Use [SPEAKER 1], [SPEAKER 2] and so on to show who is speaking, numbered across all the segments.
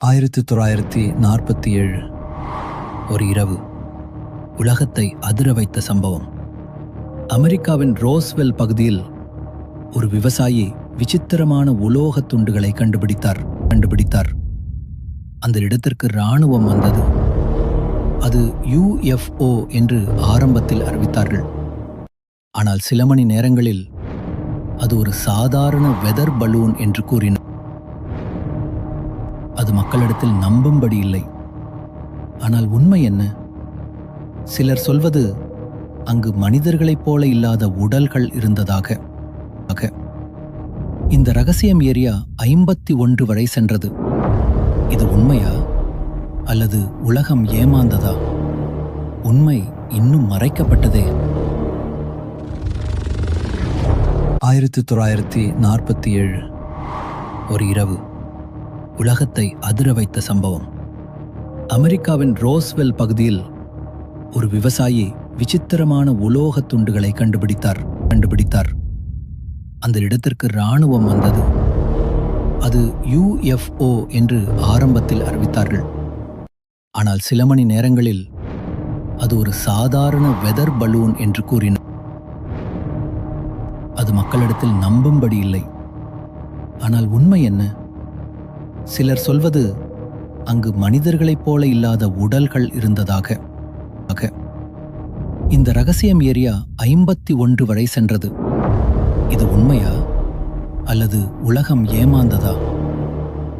[SPEAKER 1] 1947 ஒரு இரவு உலகத்தை அதிர வைத்த சம்பவம். அமெரிக்காவின் ரோஸ்வெல் பகுதியில் ஒரு விவசாயி விசித்திரமான உலோகத் துண்டுகளை கண்டுபிடித்தார். அந்த இடத்திற்கு இராணுவம் வந்தது. அது UFO என்று ஆரம்பத்தில் அறிவித்தார்கள். ஆனால் சில மணி நேரங்களில் அது ஒரு சாதாரண வெதர் பலூன் என்று கூறினார். அது மக்களிடத்தில் நம்பும்படி இல்லை. ஆனால் உண்மை என்ன? சிலர் சொல்வது அங்கு மனிதர்களைப் போல இல்லாத உடல்கள் இருந்ததாக. இந்த ரகசியம் ஏரியா 51 வரை சென்றது. இது உண்மையா அல்லது உலகம் ஏமாந்ததா? உண்மை இன்னும் மறைக்கப்பட்டதே. 1947 ஒரு இரவு உலகத்தை அதிர வைத்த சம்பவம். அமெரிக்காவின் ரோஸ்வெல் பகுதியில் ஒரு விவசாயி விசித்திரமான உலோகத் துண்டுகளை கண்டுபிடித்தார். அந்த இடத்திற்கு இராணுவம் வந்தது. அது UFO என்று ஆரம்பத்தில் அறிவித்தார்கள். ஆனால் சில மணி நேரங்களில் அது ஒரு சாதாரண வெதர் பலூன் என்று கூறினார். அது மக்களிடத்தில் நம்பும்படி இல்லை. ஆனால் உண்மை என்ன? சிலர் சொல்வது அங்கு மனிதர்களைப் போல இல்லாத உடல்கள் இருந்ததாக. இந்த ரகசியம் ஏரியா 51 வரை சென்றது. இது உண்மையா அல்லது உலகம் ஏமாந்ததா?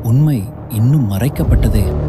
[SPEAKER 1] உண்மை இன்னும் மறைக்கப்பட்டதே.